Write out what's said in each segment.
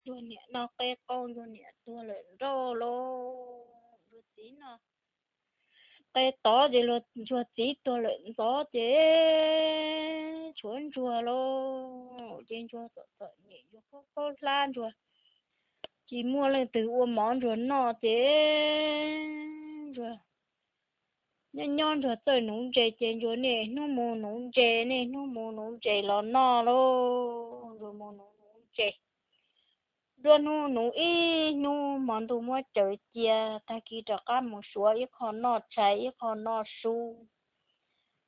rồi nè nó cái con rồi nè tua lên rô lô rồi tí nó cái to gì rồi rồi tí tua lên to chứ chuẩn chùa lô trên chùa tự tự nhỉ chùa có lan chùa chỉ mua lên từ uống món rồi nó chứ rồi nhân nhân rồi tới nông chế trên chùa nè nó mua nông chế nè nó mua nông chế là nó lô rồi mua nông chế rồi nó ý nó món đồ mua chợ chia ta kia cho cá một số ít con nó cháy ít con nó su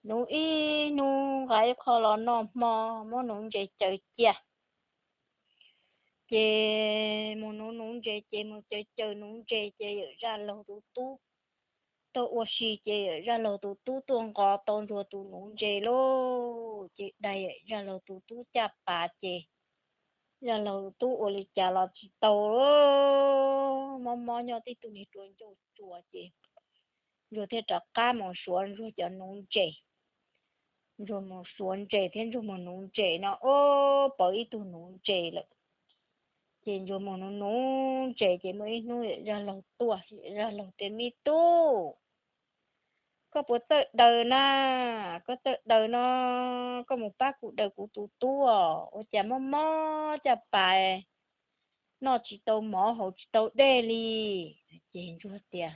nó ý nó gái con là nó mà nó chạy chợ chia chè mà nó chạy chè mà chạy chợ nó chạy chè ra lầu tu tôi ở xí chè ra lầu tu tuồng có tuồng rồi tu nó chạy lô chè đây ra lầu tu chả bà chè giờ lâu tu ở lại chả là chỉ tàu mò nhau thì tụi này tuần cho chùa chị rồi thế trả cá một xuống rồi cho nông trẻ rồi một xuống trẻ thêm rồi một nông trẻ nó bởi tụi nông trẻ là chị rồi một nông trẻ chị mới nuôi ra lâu tua ra lâu tiền mi tu có bữa tới đời na có tới đời nó có một bác cụ đời của tụi tu ở chả mò chả bài nó chỉ tàu mỏ hậu chỉ tàu đê li chuyện ruột tiền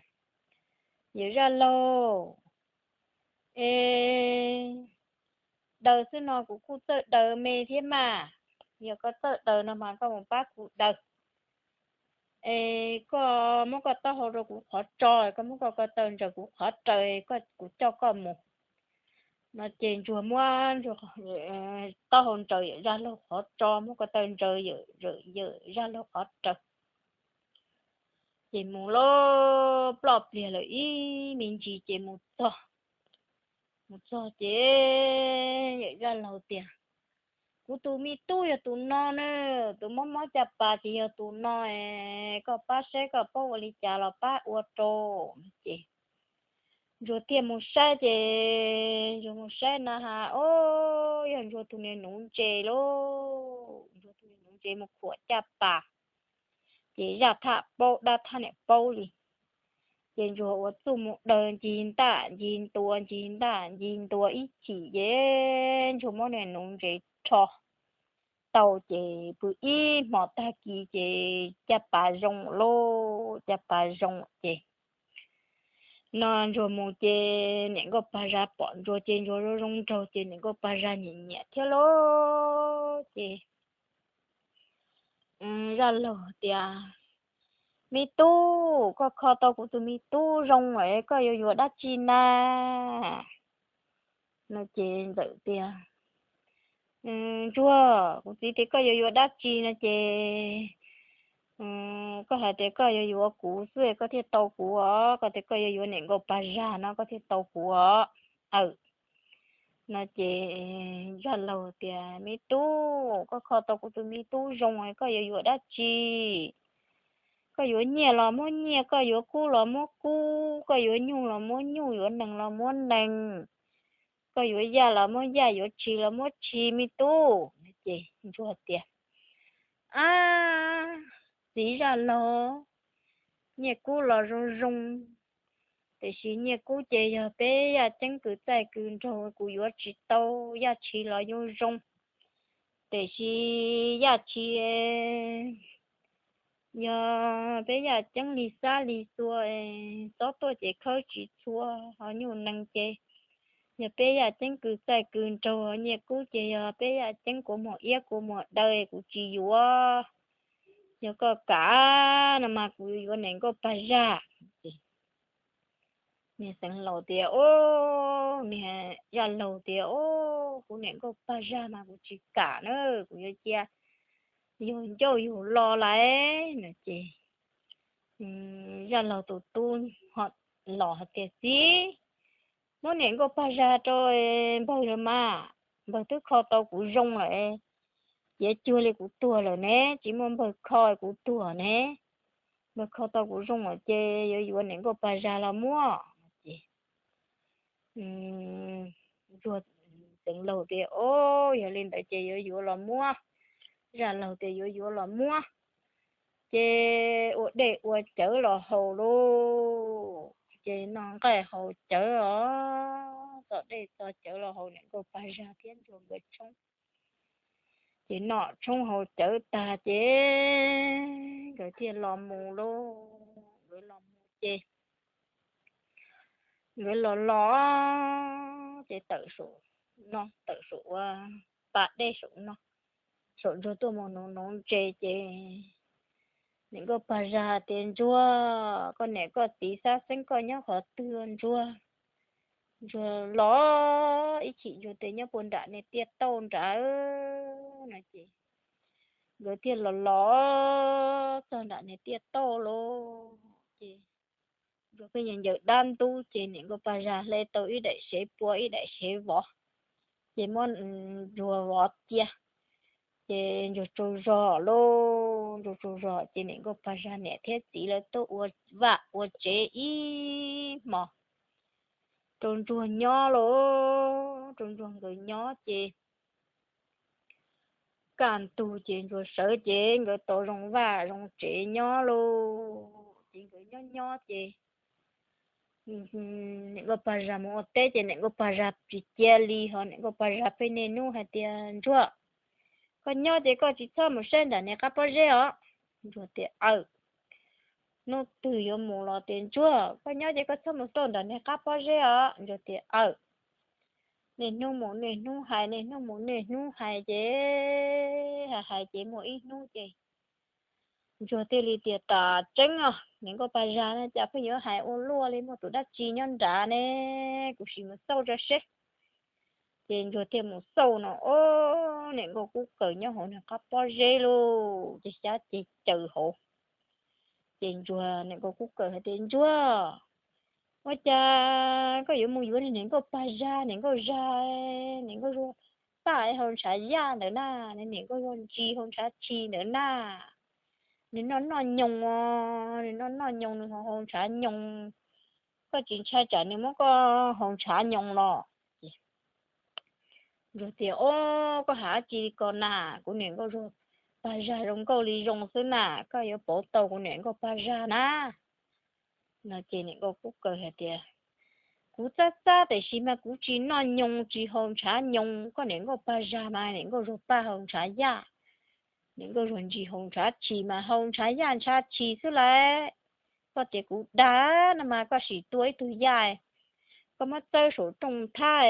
giờ ra lô ê đời xưa nó cũng khu tự đời mê thế mà giờ có tự đời nó mà có một bác cụ đời ê có muốn có tao hồ rồi cũng khó trời có muốn có tên rồi cũng khó trời có cũng cho có một mà chuyện chùa mua rồi tao hồn trời ra lô khó cho muốn có tên trời giờ ra lô khó trời chị mù lo plop liền là ý mình chỉ chị một so chế vậy ra lâu tiền cú tu mi tu ya tu no nè tu mò mò chả pa chỉ ya tu no có pa sẽ có pa voli chả là pa ô tô chị rồi tiền một sai chị rồi một sai na ha ô ya rồi tu nên nung chế lô rồi tu nên nung chế một khỏa chả pa chị ra thả bao đa thả nè bao đi trên chỗ ở tụ một đời chínตัวít chỉ đến chỗ mỗi ngày nông chế cho tàu chế bự ít mà ta kỳ chế chả bà rong lô chả bà rong chế nó rồi một chế những cái bà ra bọn rồi trên rồi rong trâu chế những cái bà ra nhẹ nhẹ theo lô chế ra lô tiệt mi tu có kho tàu của tụi mi tu rong ấy có yêu yêu đắt chi na nó chê tự tia chua cũng chỉ thì có yêu yêu đắt chi na chê có hai thì có yêu yêu cũ xưa có thể tàu cũ có thể có yêu yêu nền gốc bà già nó có thể tàu cũ nó chê ra lâu tia mi tu có kho tàu của tụi mi tu rong ấy có yêu yêu đắt chi có yếu nhẹ là mua nhẹ có yếu cũ là mua cũ có yếu nhu là mua nhu yếu nặng là mua nặng có yếu già là mua già yếu chi là mua chi mi tu chị chua tiệt à tí ra lo nhẹ cũ là rong rong để xí nhẹ cũ chị giờ bé ya chân cứ tại cứ rồi cũ yếu chỉ tao ya chi là yếu rong để xí ya chi giờ bây giờ chẳng lì xa lì xua số tôi chỉ khơi chỉ xua họ nhiều năng chế giờ bây giờ chẳng cứ sai cứ trâu họ nhiều cú chế giờ bây giờ chẳng của một yết của một đời của chị vua giờ có cả nằm mà của vua này có phải ra nè sang lầu tiệt ô nè giờ lầu tiệt ô của này có phải ra mà của chị cả nữa của chia dù cho dù lo lại nè chị giờ lầu tụt tuôn họ lò họ tiệt gì mỗi年có ba ra rồi bao giờ mà bao thứ kho tàu cũng rong lại dễ chưa lấy cũng tua rồi nè chỉ muốn bao kho cũng tua nè bao kho tàu cũng rong ở chơi giờ giờ年có ba ra là mua rồi từng lầu thì ô giờ lên tại chơi giờ giờ là mua ra lầu thì giờ giờ là mua chế ở đây ở chở là hồ lô chế nó cái hồ chở ở đây cho chở là hồ này có phải ra thiên rồi người trong chế nọ trong hồ chở ta chế cái thiên lò mù lô người lò mù chế người lò lò chế tự số nó tự số bạn đây số nó số cho tôi mà nó chế chế những cái bà già tiền chua con này có tí sát sinh coi nhá khó tương chua rồi lo ý chị rồi tiền nhá buồn đã này tiệt tôn trả này chị rồi tiền là lo tôn đã này tiệt tô lô chị rồi cái nhận giờ đan tu chị những cái bà già lên tôi ý đại sẽ bùa ý đại sẽ võ chị muốn rùa võ kia chị rồi trâu rò lô rồi trâu rò chị nên có phải ra nè thế tí là tôi uất chế ý mà trâu rùa nhỏ lô trâu rùa người nhỏ chị càn tu chị rồi sợ chị người tôi rong chế nhỏ lô chị người nhỏ nhỏ chị nên có phải ra một tết chị nên có phải ra bị chia ly họ nên có phải ra bên này nu hay tiền chúa con nhớ thì có chỉ cho một sen đã nè cắp bao giờ rồi thì nó từ yo mù lo tiền chúa con nhớ thì có cho một sen đã nè cắp bao giờ rồi thì nên nu hai chế hai chế mỗi ít nu chế rồi thì li tiệt ta trứng những có bao giờ nó chả phải nhớ hai ô lúa lên một tụi đất chi nhân trả nè cũng chỉ một sâu ra xét tiền rồi thêm một sâu nó ô nên cô cũng cởi nhau hộ nó có bao giờ luôn chỉ giá chỉ trừ hộ tiền rồi nên cô cũng cởi tiền chúa ôi cha có những mùi vui nên cô bay ra nên cô rồi tại hôn trả giá nữa na nên cô hôn chi hôn trả chi nữa na nên nó nhung nên nó nhung nên hôn trả nhung có chuyện sai trả nên mới có hôn trả nhung lo rồi thì ô có hả chị con nà của nền có rồi bà ra rong câu li rong xứ nà có yếu bộ tàu của nền có bà ra na nó chị nền có cú cờ hết tiệt cú cha để xí mà cú chỉ nó nhung chỉ hồng trả nhung có nền có bà ra mà nền có rồi bà hồng trả ya nền có rồi chỉ hồng trả chỉ mà hồng trả ya trả chỉ xứ lại có tiệt cú đá nà mà có xí tuổi dài có mất tới số trồng thai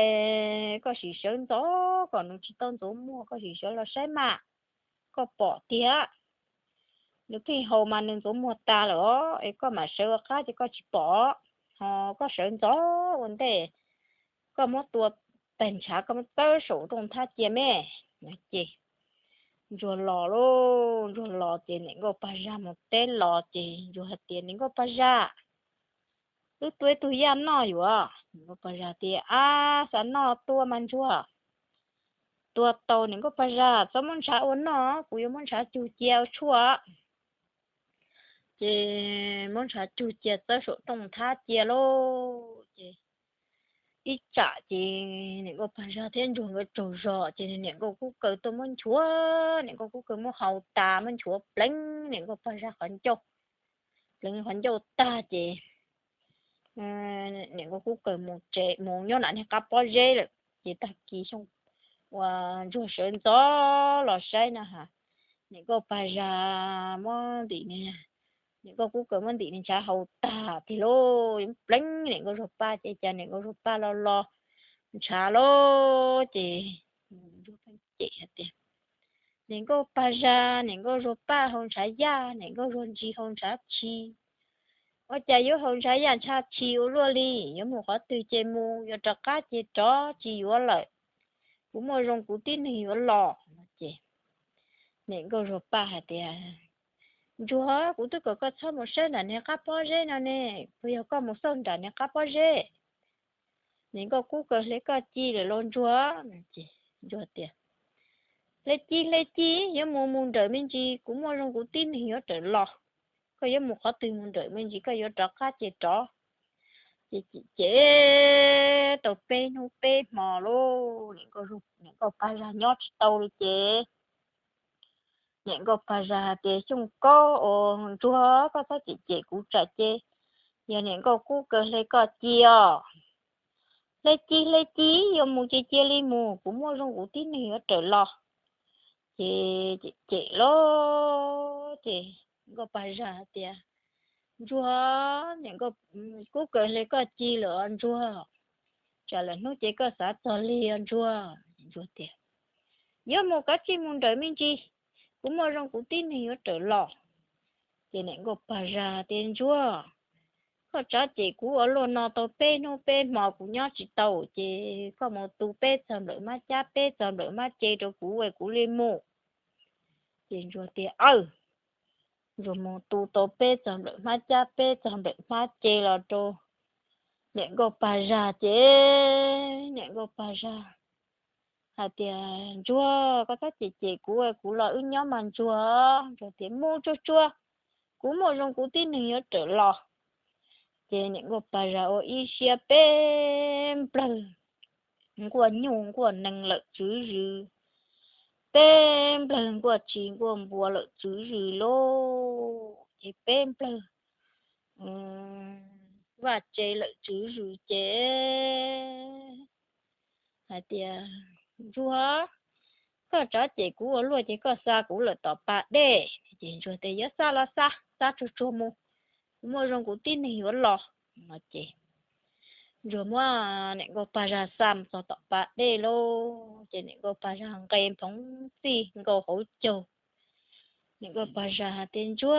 có sĩ sơn gió còn nó chỉ tôn số mua có sĩ sơn là sai mà có bỏ tía nếu khi hầu mà nên số mua ta nữa ấy có mà sơ khác thì có chỉ bỏ họ có sơn gió vấn đề có mất tua tiền trả có mất tới số trồng thai chị mẹ nói chị rồi lò tiền những có ba ra một tên lò chị rồi hạt tiền những có ba ra tôi ăn nóอยู่อ่ะก็ปะจาตีสันนอตัวมันชัวตัวโตนี่ก็ปะจาสมมุนชาอ้วนเนาะกูยังมันชาจูเจียวชัวเจมันชาจูเจียวตัวสุดตรงท่าเจียวโลเจอีจ่าเจนี่ก็ปะจาเทียนจงก็จูจ่อเจนี่ก็กูเกิดตัวมันชัวนี่ก็กูเกิดมันเฮาตามันชัวเปล่งนี่ก็ปะจาขันโจเปล่งขันโจตาเจnếu có cú cởi một chế một nhau này cặp bao dê rồi chỉ ta ký xong và rồi sơn gió lò say nè hả nếu có phải ra món gì nè nếu có cú cởi món gì nè trả hậu ta thì lô những bánh nếu có rồi ba chế cha nếu có rồi ba lo trả lô chị rồi chị hết tiền nếu có phải ra nếu có rồi ba không trả giá nếu có rồi gì không trả chi ở chả yếu hồng trái yàn cha chiếu luôn đi yếu một khó từ chế mu yếu trắc cá chế chó chỉ yếu lợi cũng mua rong cũng tin hiểu lò chế nên có rồi ba hạt tiền chúa cũng tôi có cho một số là nè cá bao giờ nè bây giờ có một số là nè cá bao giờ nên có cú có lấy cá chi để lon chúa chế chúa tiền lấy chi yếu mua đợi mình chi cũng mua rong cũng tin hiểu trở lò có yếu một khó từ muốn đợi mình chỉ có yếu trắc cá chế chó chế tàu pe nu pe mò lô những có rụt những có pa ra nhót tàu đi chế những cái bà già thì chúng có chúa có phát triển chế cú trả chế giờ những cái cú cơ lấy có chia lấy chi giờ mua chế chế lấy mua cũng mua trong cú tí này ở trở lò chị lo chị có bà già thì chúa những cái cú cơ lấy có chi lỡ anh chúa trả lời nó chỉ có xã tòa liền chúa chúa tiền giờ một cái chi muốn đợi mình chi cũng mua trong cú tin này ở trở lò thì này có bà già tiền chúa có trả chị cú ở luôn nó tàu nó pe mà cũng nhớ chỉ tàu chị có một tụ pe xong rồi má cha pe xong rồi má chê cho cú về cú lên mù tiền chúa tiền rồi một tụ tàu pe xong rồi má cha pe xong rồi má chê là cho này có bà già chế này có bà già tiền chúa có các chị cú về cú là ứng nhóm mình chúa rồi tiền mua cho chúa cú mua trong cú tin này ở trở lò chị những cái bà già ở Asia bên bờ của nhung của năng lực chữ dữ bên bờ của chị của bùa lực chữ dữ lô chị bên bờ và chị lực chữ dữ chế tiền chúa có trả chị cũ ở luôn chị có xa cũ là tọt bạc đấy chị cho tiền giá xa là xa cho chua mua trong cú tin này ở lò mà chị rồi mua này có bà ra sam so tọt bạc đấy lô chị này có bà ra hàng cây phóng xì có hỗ trợ này có bà ra tiền chúa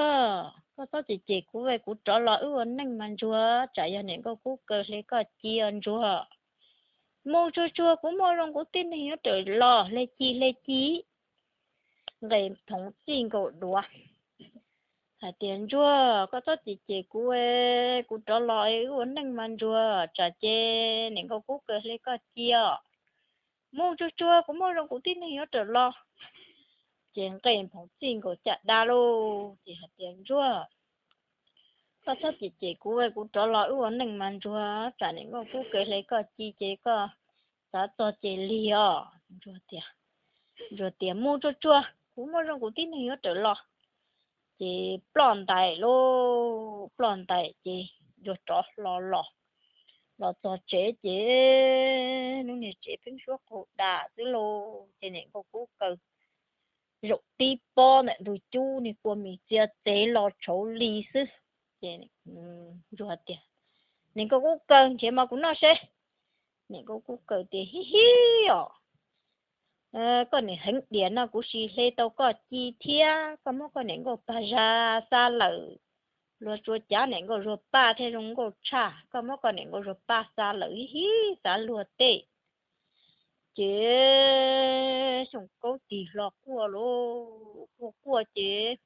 có tao chị cũ về cũ trở lại ưu nâng mà chúa chạy ra này có cũ cơ lấy có chi anh chúa mua chua cũng mua trong cú tin này ở trời lò lấy chi gây thống xin cậu đùa tiền chua có tốt chị cú trở lại uốn nâng man chua trả chê những câu cú cơ lấy có chia mua chua cũng mua trong cú tin này ở trở lo tiền cây thống xin cậu chặt đa lô chỉ hạt tiền chua có tốt chị cú trở lại uốn nâng man chua trả những câu cú cơ lấy có chi chế có giá cho chị lìa rồi tiền mua chua cũng mua trong cú tin này ở trở lo chị plon đại chị rồi cho lò cho chế chế nếu như chế phim suốt hộ đà chứ lô chị này có cú cờ rụng tí po này rồi chu này của mình chia chế lò chấu lì sư chị này rồi tiền nên có cú cờ chị mà cũng nói sẽ nên có cú cờ thì hi hi con này hình điện nó cũng xì lê tao có chi thia có mỗi con này có bà ra xa lợ rồi chúa cha này có rồi ba thế rồi có cha có mỗi con này có rồi ba xa lợ hi xa lùa tê chế xong câu tì lọ cua chế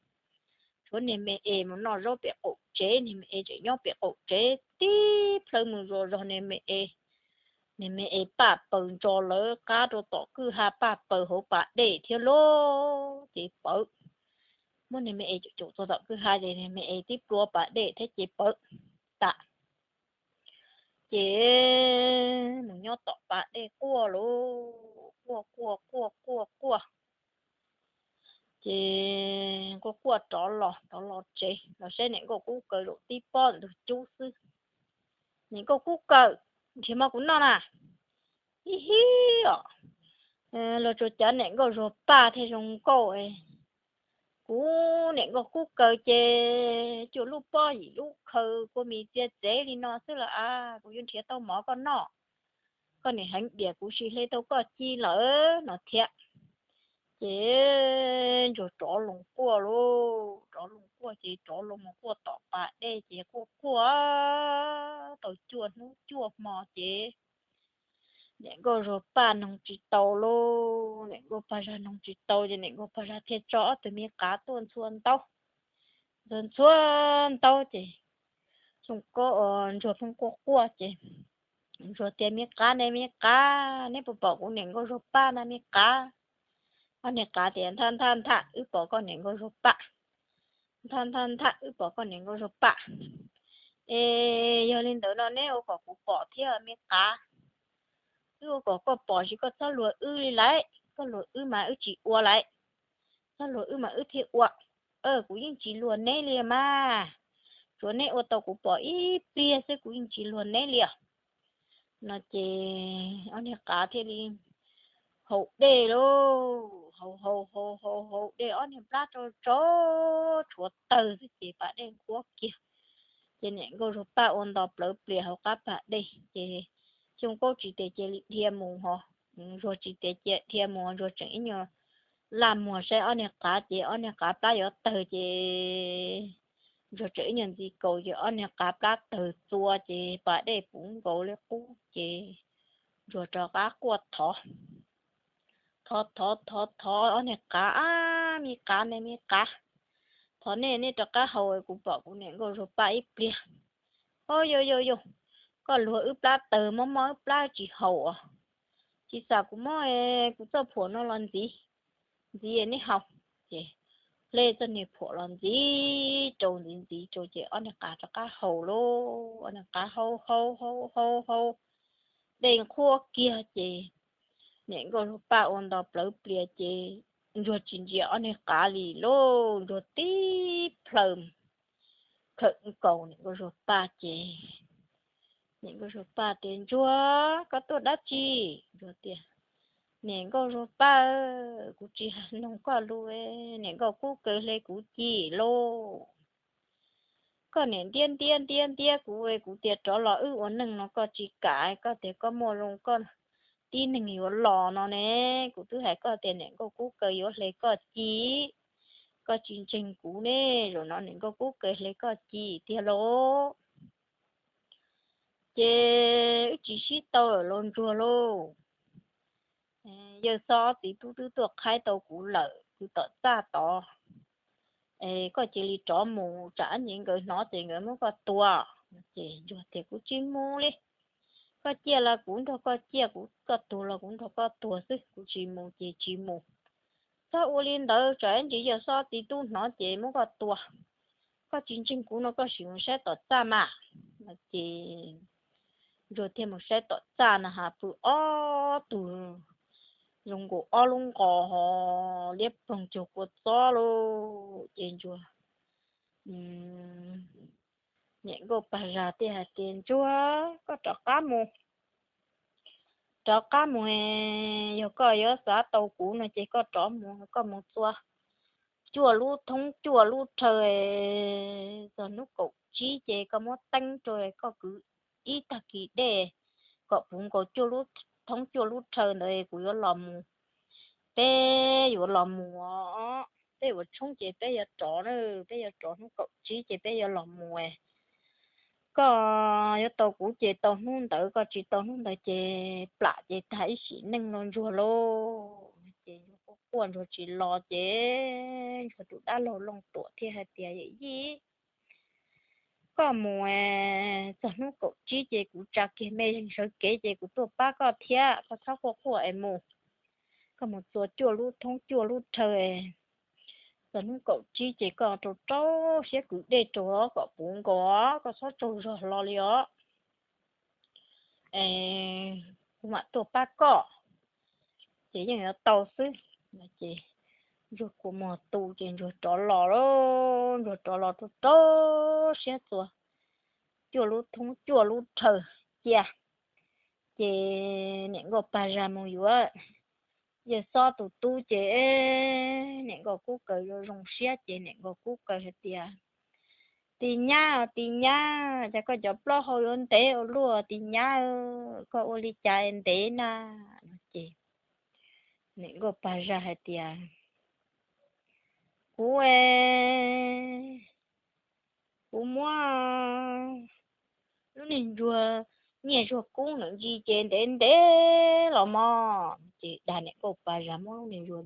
chỗ này mẹ em nó rồi bị ổ chế này mẹ chế nhau bị ổ chế tí phơi mù rồi này mẹ nên mẹ ấy bà bận cho lỡ cá đồ tỏ cứ hà bà bận hổ bà để theo lô chị bận muốn nên mẹ ấy chủ cho tỏ cứ hà vậy nên mẹ ấy tiếp đua bà để thế chị bận tạ chị mình nhớ tỏ bà để cua lô cua chị cua trỏ lò chị nó sẽ những cái cua cờ độ tí bon được chú sư những cái cua cờ thì mà cũng non à hi hi lo cho chả nè có rồi ba thì rong cổ ấy cú nè có cú cờ chê chỗ lúc bao gì lúc khờ của mình chê chê đi nó xứ là của dân thiệt tao mỏ con này hành địa cú xí lấy tao có chi lỡ nó thiệt chê rồi trọ lồng cua tọt bạc đây chê cua tao chua mò chê nè go rồi pa nông chỉ tàu lô nè go pa ra nông chỉ tàu thì nè go pa ra thiệt rõ từ miếng cá tuần xuân tàu thì chúng có rồi không có cua chứ rồi tiền miếng cá nè bộ của nè go rồi pa nè miếng cá con nè cá thì than thả ứ bỏ con nè go rồi pa than thả ứ bỏ con nè go rồi pa giờ lên tới đó nè ô có cụ bỏ theo miếng cá ư có bỏ chỉ có sao lúa ư lại có lúa ư mà ư chỉ ua lại sao lúa mà thiệt quạ cũng những chỉ luôn nấy liền mà rồi nấy ô tô cũng bỏ ít bia sẽ cũng những chỉ luôn nấy liền nó chỉ anh ấy cá thế đi hậu đề lô hậu đề anh ấy plát cho chuột từ cái gì bạn đen quốc kia cho nên cô rồi ba ôn đọc lớp bìa học các bạn đây thì chúng cô chỉ để chơi thiềm mù họ rồi chỉ để chơi thiềm mù rồi chẳng nhờ làm mùa sẽ anh ấy cá chị anh ấy cá plát ở từ chị rồi chỉ nhận gì cầu chị anh ấy cá plát từ chua chị bạn đây cũng cầu lấy cú chị rồi cho cá quật thọ thọ anh ấy cá mi cá này mi cá thọ này cho cá hồi cũng bỏ cũng này cô rồi ba ít bìa ôi yo có lúa ướp lá từ mắm ướp lá chỉ hậu à chỉ sao cũng mới cũng cho phụ nó làm gì này học chị lê cho này phụ làm trồng gì trồng chị ăn cả cho cá hậu lô ăn cá hậu đèn khô kia chị những con ba ôn đọc lớp bìa chị rồi chính chị ăn cá lì lô rồi tí plum khẩn cầu những con rồi ba chị những cái số ba tiền chúa có tôi đã chi rồi tiền những cái số ba cũng chỉ nông qua luôn những cái cú cười lấy cú chi lô có những tiền cú tiền cho lọ ổn nâng nó có chỉ cái có thể có mua luôn con tin nâng nhiều lọ nó nè cú thứ hai có tiền những cái cú cười yếu lấy có chi có chương trình cú nè rồi nó những cái cú cười lấy có chi tiền lô chế chỉ tàu ở lon chùa lô giờ so thì tu tuộc khai tàu cũ lợ tu tọt xa tỏ có chỉ li chó mù trả những người nó thì người mới có tua chỉ cho thì cũng chim mù đi có chia là cũng thôi có chia cũng có tua là cũng thôi có tua chứ cũng chỉ mù sao ô linh đỡ trả anh chỉ giờ so thì tu nó chỉ mới có tua có chính cũng nó có sử dụng sẽ tọt xa mà chỉ rồi thêm một xe tọt ra nè ha phụ tụ dùng của lung cò họ liếp bằng chuột của gió lô trên chùa những cái bà già thì hạt tiền chúa có trọ cá mù giờ có giờ xã tàu cũ này chỉ có trọ mù có một chùa lú trời giờ nó cậu chỉ chỉ có một tanh rồi có cứ ít ta kỳ đề có cũng có chùa lú trời này cũng có làm bé có làm mùa bé có chung chỉ bé có trọ nữa bé có trọ nó cậu chỉ bé có làm mùa có có tàu cũ chỉ tàu nung tự có chỉ tàu nung tự chỉ plạ chỉ thấy xí nâng non rùa lô chỉ có quần rồi chỉ lo chỉ rồi tụi đã lò lông tuổi thì hay tiền gì có mùa giờ nó cậu chỉ cũng chắc cái mấy số kế chỉ cũng tụi ba có thiệt có tháo của em mù có một số chùa lút trời giờ nó cậu chỉ còn tụi cháu sẽ cứ để chỗ có bốn có số tụi rồi lo lió mà tụi ba có chỉ như là tàu xứ mà chỉ rồi của một tụ chỉ rồi trò lò đó rồi trò lò tụi cháu sẽ tụi chùa lút trời yeah chị những cái bà già mù yếu giờ so tụi tu chị những cái cú cởi rồi rong xía chị những cái cú cởi hết tì nhá chắc có chụp lo hồi ôn tế ở lúa tì nhá có ô li cha ôn tế na chị những cái bà già hết cú cú mua lúc này rùa nhẹ rùa cũng nữa gì trên đến đế lò mò chị đàn này có bà già mua này rùa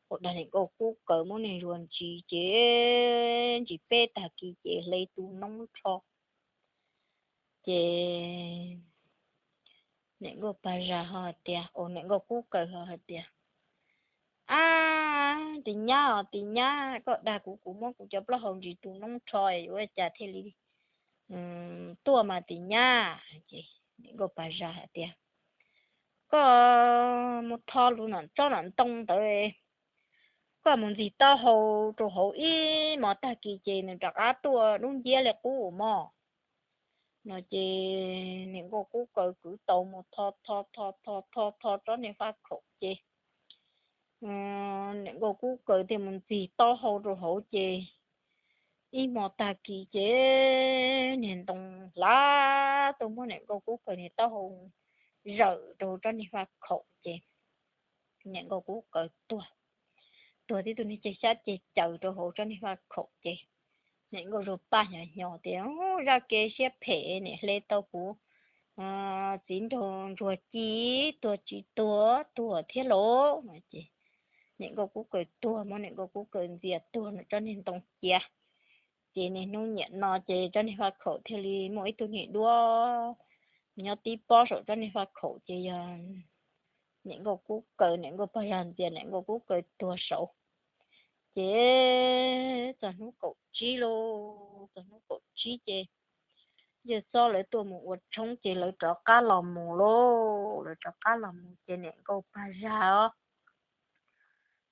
một đàn này có cú cỡ mua này rùa chị bê ta kỳ chị lấy tu nông cho chị những cái bà già họ tiệt những cái cú cỡ họ tiệt tì nhá có đà cú mua cú chấp lo hồng gì tu nông tròi với chả thế li tua mà tì nhá chị những cái bà già tiệt có một thò luôn nó cho nó tông tới có muốn gì tao hậu rồi hậu ý mà ta kỳ chế nên chắc á tua đúng dễ là cũ mà nó chế những cái cũ cỡ cứ tàu một thọ cho nên phát khổ chế những cái cũ cỡ thì muốn gì tao hậu rồi hậu chế ý mà ta kỳ chế nên tông lá tôi muốn những cái cũ cỡ này tao hậu rỡ rồi cho nên phát khổ chế những cái cũ cỡ tua tua thì tôi nên chế sát chế chở rồi hậu cho nên phát khổ chế những cái rùa ba nhỏ nhỏ thì ra cái xếp phê này lên tàu cũ chín thùng rùa chí tua thiết lỗ mà chị những cái cú cười tua mà những cái cú cười diệt tua nó cho nên tông chia chị nên nó nhận nó chị cho nên phát khẩu theo lý mỗi tôi nghĩ đua nhớ tí bao số cho nên phát khẩu chị những cái cú cười những cái bao giờ tiền những cái cú cười tua số chế cho nó cổ chi lô cho nó cổ chi chế giờ sau lại tôi một vật chống chế lại cho cá lòng mù lô lại cho cá lòng mù chế nè câu ba ra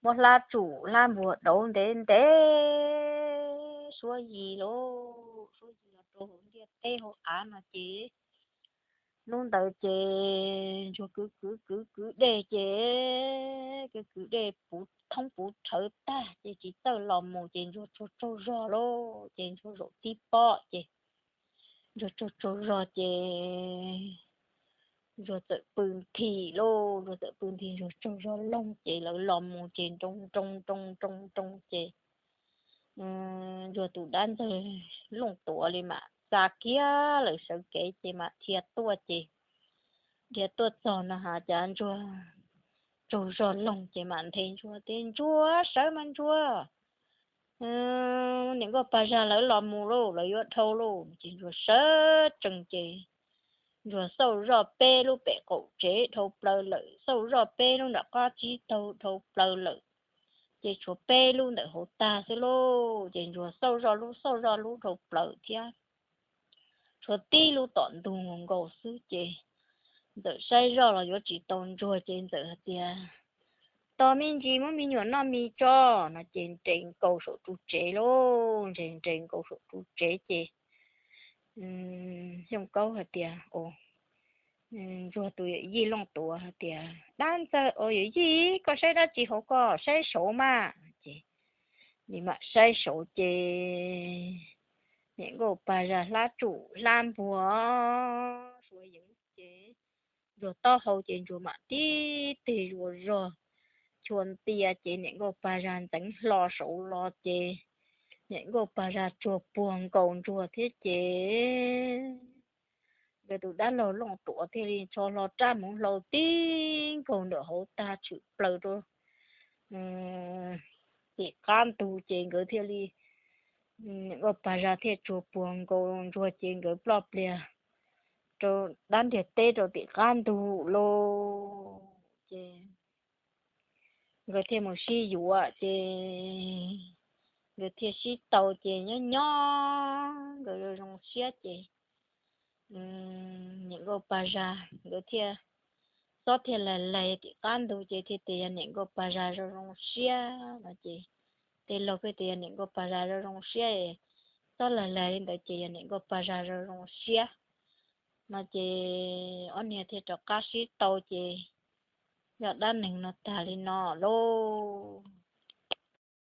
một là chủ là mùa đầu đến thế số gì lô số gì là tôi không biết tê hồ á mà chế luôn tới chế cho cứ để chế cứ để phụ thông phụ trợ ta chế chỉ tao lòng mù chế cho rõ lô chế cho rõ tí bỏ chế cho rõ chế rồi tự bừng thì lô rồi tự bừng thì rồi cho lông chế là lòng mù chế trong chế rồi tụ đan rồi lông tổ lên mà ra kia lại sợ kể chế mà thiệt tua cho nó hà chán rồi lông chế mà tên chua sợ man chua những cái bà già lấy lòng mù lô lấy vợ thâu lô chỉ rồi sợ chừng chế rồi sau rồi bê lu bê cổ chế thâu bờ lợi sau rồi bê lu đã có chi thâu bờ lợi chế chúa bê lu để hồ ta xí lô chế rồi sau rồi lu thâu bờ thia chúa ti lu tọn tu ngon gầu sư chế giờ say rồi là chỉ tồn rồi chế giờ thia tao mình chỉ muốn mình nhớ nó mi cho nó trên cầu số tu chế lô trên cầu số tu chế chế trong câu hả tiệt ồ rồi tụi gì long tụi hả tiệt đang giờ ôi gì có sai đó chỉ không có sai số mà chị nhưng mà sai số chị những cái bà ra lá chủ làm bùa rồi những chị rồi to hậu chị rồi mà tí rồi chuồn tia chị những cái bà ra tính lo số lo chị những cái bà ra chùa buồn cầu chùa thiết chị về tụi đã lò lồng tụa thì cho lò cha muốn lò tin còn được hỗ ta chịu bờ rồi chị can tù chị gửi theo đi ở bà ra thì chùa buồn còn chùa chị gửi bọp lìa rồi đan thiệt tê rồi chị can tù lô chị gửi thêm một xí dụ ạ chị gửi thêm xí tàu chị nhớ nhó gửi rồi rong xiết chị những cái bà ra gửi thêm số tiền là lấy thì can đồ chị thì tiền những cái bà ra rồi rong xia mà chị tiền lâu cái tiền những cái bà ra rồi rong xia số là lấy để chị những cái bà ra rồi rong xia mà chị anh nhà thì cho cá sĩ tàu chị giờ đang những nó ta đi nó lô